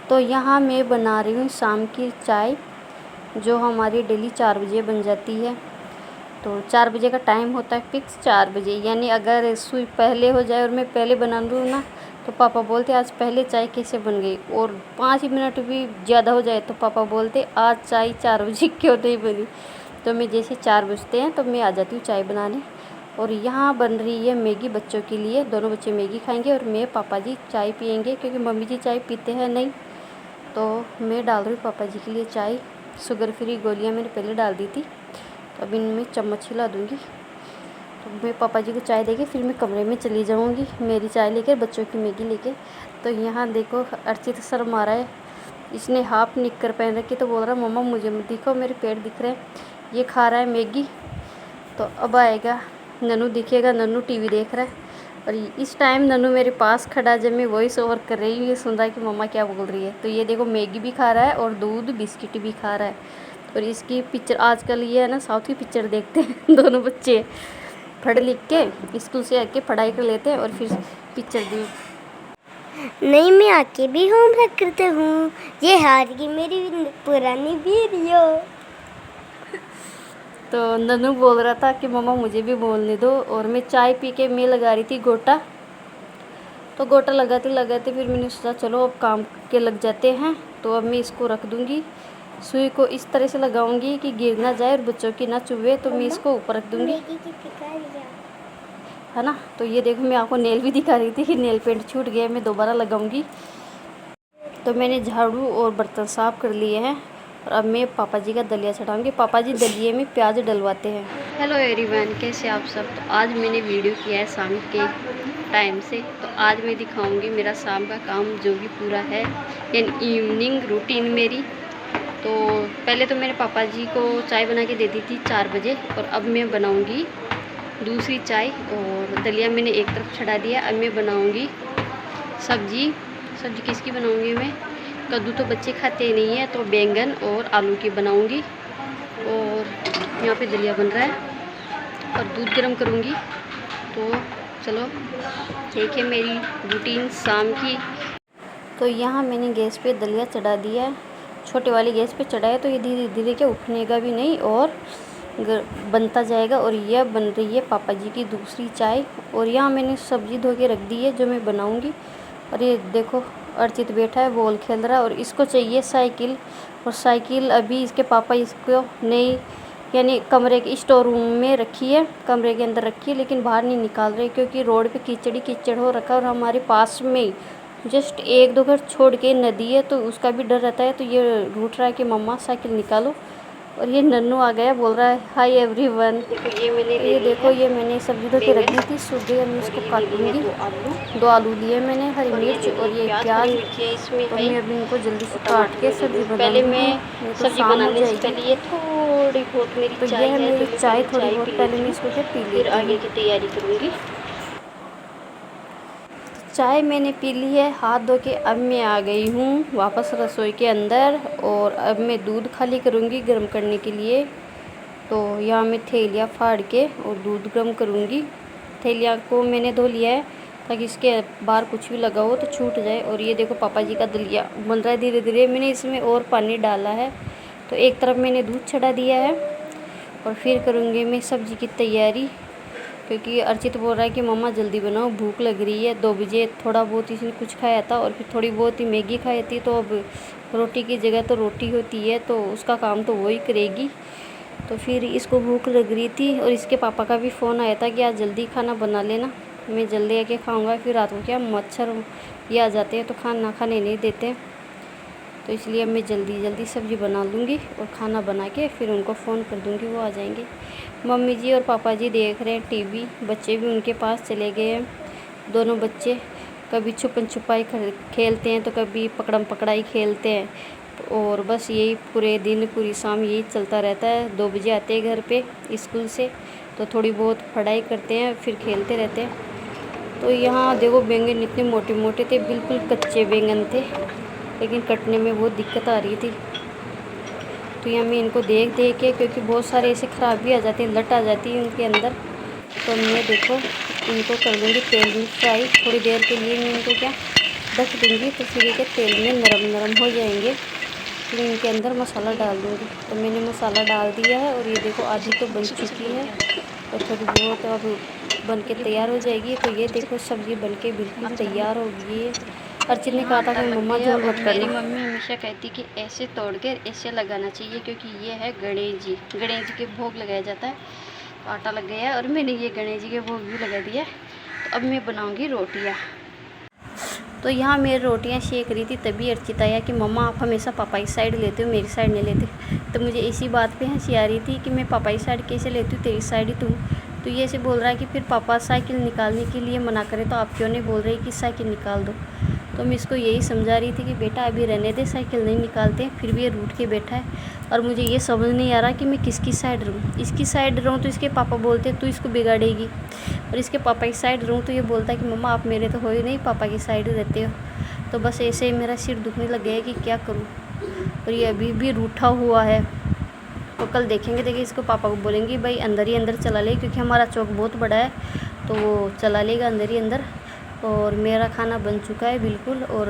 तो यहाँ मैं बना रही हूँ शाम की चाय, जो हमारी डेली 4 बजे बन जाती है। तो 4 बजे का टाइम होता है फिक्स 4 बजे, यानी अगर सुई पहले हो जाए और मैं पहले बना लूँ ना तो पापा बोलते आज पहले चाय कैसे बन गई, और 5 मिनट भी ज़्यादा हो जाए तो पापा बोलते आज चाय 4 बजे क्यों नहीं बनी। तो मैं जैसे 4 बजते हैं तो मैं आ जाती हूँ चाय बनाने। और यहाँ बन रही है मैगी बच्चों के लिए, दोनों बच्चे मैगी खाएंगे और मैं पापा जी चाय पियेंगे, क्योंकि मम्मी जी चाय पीते हैं नहीं। तो मैं डाल रही हूँ पापा जी के लिए चाय। शुगर फ्री गोलियाँ मैंने पहले डाल दी थी, तो अब इनमें चम्मच हिला दूँगी। तो मैं पापा जी को चाय देके फिर मैं कमरे में चली जाऊँगी, मेरी चाय लेकर, बच्चों की मैगी लेके। तो यहाँ देखो अर्चित सर मारा है, इसने हाफ निक्कर पहन रखी, तो बोल रहा मम्मा मुझे मत दिखो, मेरे पेट दिख रहे हैं। ये खा रहा है मैगी। तो अब आएगा नन्नू, दिखेगा नन्नू टीवी देख रहा है। और इस टाइम नन्नू मेरे पास खड़ा, जब मैं वॉइस ओवर कर रही हूँ ये सुन रहा है कि मम्मा क्या बोल रही है। तो ये देखो मैगी भी खा रहा है और दूध बिस्किट भी खा रहा है। और इसकी पिक्चर आजकल ये है ना, साउथ की पिक्चर देखते हैं दोनों बच्चे, पढ़ लिख के स्कूल से आके पढ़ाई कर लेते हैं और फिर पिक्चर देख। नहीं, मैं आके भी होमवर्क करता हूँ। ये हार गई मेरी पुरानी वीडियो। तो नन्नू बोल रहा था कि मम्मा मुझे भी बोलने दो, और मैं चाय पी के मैं लगा रही थी गोटा। तो गोटा लगाते लगाते फिर मैंने सोचा चलो अब काम के लग जाते हैं। तो अब मैं इसको रख दूँगी, सुई को इस तरह से लगाऊंगी कि गिर ना जाए और बच्चों की ना चुभे। तो मैं इसको ऊपर रख दूँगी, है ना। तो ये देखो मैं आपको नेल भी दिखा रही थी कि नेल पेंट छूट गया, मैं दोबारा लगाऊंगी। तो मैंने झाड़ू और बर्तन साफ़ कर लिए हैं, और अब मैं पापा जी का दलिया चढ़ाऊंगी। पापा जी दलिए में प्याज डलवाते हैं। हेलो एवरीवन, कैसे आप सब। तो आज मैंने वीडियो किया है शाम के टाइम से। तो आज मैं दिखाऊंगी मेरा शाम का काम जो भी पूरा है, यानी इवनिंग रूटीन मेरी। तो पहले तो मेरे पापा जी को चाय बना के दे दी थी 4 बजे, और अब मैं बनाऊँगी दूसरी चाय। और दलिया मैंने एक तरफ चढ़ा दिया। अब मैं बनाऊँगी सब्जी किसकी बनाऊँगी मैं, कद्दू तो बच्चे खाते नहीं है, तो बैंगन और आलू की बनाऊँगी। और यहाँ पे दलिया बन रहा है और दूध गर्म करूँगी। तो चलो ठीक है मेरी रूटीन शाम की। तो यहाँ मैंने गैस पे दलिया चढ़ा दिया है, छोटे वाली गैस पे चढ़ा है, तो ये धीरे धीरे के उठनेगा भी नहीं और बनता जाएगा। और यह बन रही है पापा जी की दूसरी चाय। और यहाँ मैंने सब्ज़ी धो के रख दी है जो मैं बनाऊँगी। और ये देखो अर्चित बैठा है, बॉल खेल रहा है, और इसको चाहिए साइकिल। और साइकिल अभी इसके पापा इसको नहीं, यानी कमरे के स्टोर रूम में रखी है, कमरे के अंदर रखी है, लेकिन बाहर नहीं निकाल रहे क्योंकि रोड पे कीचड़ हो रखा है। और हमारे पास में ही जस्ट 1-2 घर छोड़ के नदी है, तो उसका भी डर रहता है। तो ये रूठ रहा है कि मम्मा साइकिल निकालो। और ये नन्नू आ गया, बोल रहा है हाय एवरीवन। ये देखो ये मैंने सब्जी धो के रख दी थी, सुबह मैं इसको काटूंगी। 2 आलू लिए मैंने, हरी मिर्च और ये प्याज। तो मैं अभी इनको जल्दी से काट के सब्जी बना लूँगी, नहीं तो शाम हो जाएगी। थोड़ी बहुत मेरी तो ये है मेरी चाय, थोड़ी बहुत पहले मैं इसको क्या पी लेती हूँ, आगे की तैयारी करूँगी। चाय मैंने पी ली है हाथ धो के। अब मैं आ गई हूँ वापस रसोई के अंदर, और अब मैं दूध खाली करूँगी गर्म करने के लिए। तो यहाँ मैं थैलियाँ फाड़ के और दूध गर्म करूँगी। थैलियाँ को मैंने धो लिया है ताकि इसके बाहर कुछ भी लगा हो तो छूट जाए। और ये देखो पापा जी का दलिया बन रहा है धीरे धीरे। मैंने इसमें और पानी डाला है। तो एक तरफ मैंने दूध चढ़ा दिया है, और फिर करूँगी मैं सब्ज़ी की तैयारी, क्योंकि अर्चित बोल रहा है कि मम्मा जल्दी बनाओ, भूख लग रही है। 2 बजे थोड़ा बहुत इसने कुछ खाया था, और फिर थोड़ी बहुत ही मैगी खाई थी। तो अब रोटी की जगह तो रोटी होती है, तो उसका काम तो वही करेगी। तो फिर इसको भूख लग रही थी, और इसके पापा का भी फ़ोन आया था कि आज जल्दी खाना बना लेना, मैं जल्दी आके खाऊंगा। फिर रात को क्या मच्छर ये आ जाते हैं तो खाना खाने नहीं देते। तो इसलिए मैं जल्दी सब्ज़ी बना लूँगी और खाना बना के फिर उनको फ़ोन कर दूँगी, वो आ जाएंगे। मम्मी जी और पापा जी देख रहे हैं टीवी, बच्चे भी उनके पास चले गए हैं। दोनों बच्चे कभी छुपन छुपाई खेलते हैं, तो कभी पकड़म पकड़ाई खेलते हैं। और बस यही पूरे दिन पूरी शाम यही चलता रहता है। 2 बजे आते हैं घर पे स्कूल से, तो थोड़ी बहुत पढ़ाई करते हैं, फिर खेलते रहते हैं। तो यहाँ देखो बैंगन इतने मोटे मोटे थे, बिल्कुल कच्चे बैंगन थे, लेकिन कटने में बहुत दिक्कत आ रही थी। तो यहाँ मैं इनको देख के, क्योंकि बहुत सारे ऐसे ख़राब भी आ जाते हैं, लट आ जाती है उनके अंदर। तो मैं देखो इनको कर लूँगी तेल में फ्राई। थोड़ी देर के लिए मैं इनको क्या ढक दूँगी तो फिर ये तेल में नरम नरम हो जाएंगे। फिर इनके अंदर मसाला डाल दूँगी। तो मैंने मसाला डाल दिया है और ये देखो आधी तो बन चुकी है और थोड़ी बहुत अब बन के तैयार हो जाएगी। तो ये देखो सब्ज़ी बन के बिल्कुल तैयार हो गई है। अर्चित ने कहा था कि मम्मा झोल मत करना। मेरी मम्मी हमेशा कहती कि ऐसे तोड़ कर ऐसे लगाना चाहिए, क्योंकि ये है गणेश जी के भोग लगाया जाता है। तो आटा लग गया है और मैंने ये गणेश जी के भोग भी लगा दिया। तो अब मैं बनाऊँगी रोटियाँ। तो यहाँ मेरी रोटियाँ सेक रही थी, तभी अर्चित आया कि मम्मा आप हमेशा पापा की साइड लेते हो, मेरी साइड नहीं लेते। तो मुझे इसी बात पे हंसी आ रही थी कि मैं पापा की साइड कैसे लेती हूँ, तेरी साइड ही तुम। तो ये ऐसे बोल रहा है कि फिर पापा साइकिल निकालने के लिए मना करें तो आप क्यों नहीं बोल रहे कि साइकिल निकाल दो। तो मैं इसको यही समझा रही थी कि बेटा अभी रहने दे, साइकिल नहीं निकालते। फिर भी ये रूठ के बैठा है और मुझे ये समझ नहीं आ रहा कि मैं किसकी साइड रहूँ। इसकी साइड रहूँ तो इसके पापा बोलते तू इसको बिगाड़ेगी, और इसके पापा की साइड रहूँ तो ये बोलता है कि मम्मा आप मेरे तो हो ही नहीं, पापा की साइड रहते हो। तो बस ऐसे ही मेरा सिर दुखने लग गया है कि क्या करूँ। और ये अभी भी रूठा हुआ है। तो कल देखेंगे इसको पापा को बोलेंगे भाई अंदर ही अंदर चला ले, क्योंकि हमारा चौक बहुत बड़ा है तो वो चला लेगा अंदर ही अंदर। और मेरा खाना बन चुका है बिल्कुल। और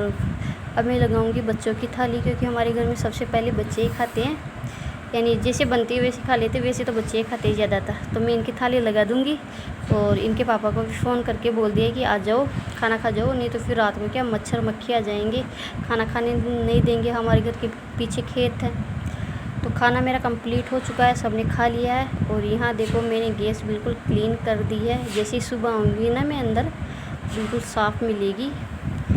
अब मैं लगाऊंगी बच्चों की थाली, क्योंकि हमारे घर में सबसे पहले बच्चे ही खाते हैं, यानी जैसे बनती है वैसे खा लेते, वैसे तो बच्चे ही खाते ही ज़्यादातर। तो मैं इनकी थाली लगा दूंगी और इनके पापा को भी फ़ोन करके बोल दिया कि आ जाओ खाना खा जाओ, नहीं तो फिर रात में क्या मच्छर मक्खी आ जाएंगे, खाना खाने नहीं देंगे। हमारे घर के पीछे खेत है। तो खाना मेरा कंप्लीट हो चुका है, सबने खा लिया है। और यहाँ देखो मैंने गैस बिल्कुल क्लीन कर दी है, जैसे सुबह आऊँगी ना मैं अंदर बिल्कुल साफ़ मिलेगी।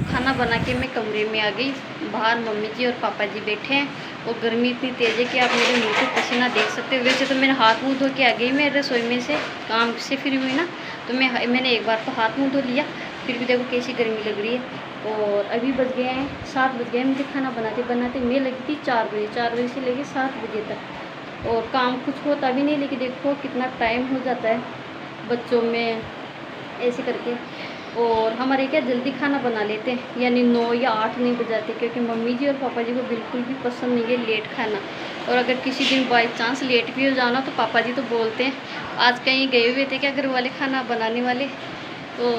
खाना बना के मैं कमरे में आ गई। बाहर मम्मी जी और पापा जी बैठे हैं और गर्मी इतनी तेज़ है कि आप मेरे मुँह से पसीना देख सकते हो। वैसे तो मैंने हाथ मुँह धो के आ गई, मैं रसोई में से काम से फ्री हुई ना, तो मैंने एक बार तो हाथ मुँह धो लिया। फिर भी देखो कैसी गर्मी लग रही है। और अभी बज गए हैं 7 बज गए। मुझे खाना बनाते बनाते मैं लगी थी 4 बजे से लेके 7 बजे तक। और काम कुछ होता भी नहीं, लेकिन देखो कितना टाइम हो जाता है बच्चों में ऐसे करके। और हमारे क्या जल्दी खाना बना लेते हैं, यानी 9 या 8 नहीं बजाते, क्योंकि मम्मी जी और पापा जी को बिल्कुल भी पसंद नहीं है लेट खाना। और अगर किसी दिन बाई चांस लेट भी हो जाना तो पापा जी तो बोलते हैं आज कहीं गए हुए थे क्या घर वाले खाना बनाने वाले। तो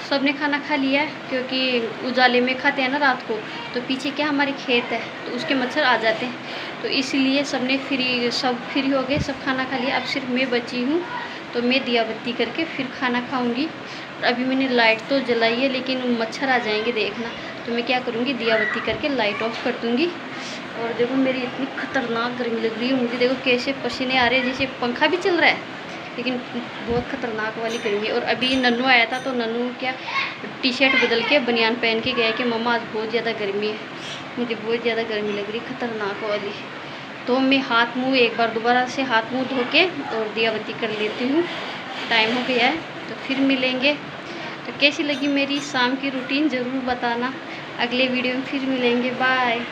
सब ने खाना खा लिया है, क्योंकि उजाले में खाते हैं ना रात को, तो पीछे क्या हमारे खेत है तो उसके मच्छर आ जाते हैं। तो इसलिए सब फ्री हो गए, सब खाना खा लिया। अब सिर्फ मैं बची हूँ, तो मैं दिया बत्ती करके फिर खाना खाऊंगी। और अभी मैंने लाइट तो जलाई है, लेकिन मच्छर आ जाएंगे देखना। तो मैं क्या करूँगी, दिया बत्ती करके लाइट ऑफ कर दूँगी। और देखो मेरी इतनी खतरनाक गर्मी लग रही है मुझे, देखो कैसे पसीने आ रहे हैं, जैसे पंखा भी चल रहा है, लेकिन बहुत ख़तरनाक वाली गर्मी है। और अभी नन्नू आया था, तो नन्नू क्या टी-शर्ट बदल के बनियान पहन के गया कि मम्मा आज बहुत ज़्यादा गर्मी है, मुझे बहुत ज़्यादा गर्मी लग रही खतरनाक वाली। तो मैं हाथ मुँह एक बार दोबारा से हाथ मुँह धो के और दिया बत्ती कर लेती हूँ। टाइम हो गया है तो फिर मिलेंगे। तो कैसी लगी मेरी शाम की रूटीन ज़रूर बताना। अगले वीडियो में फिर मिलेंगे, बाय।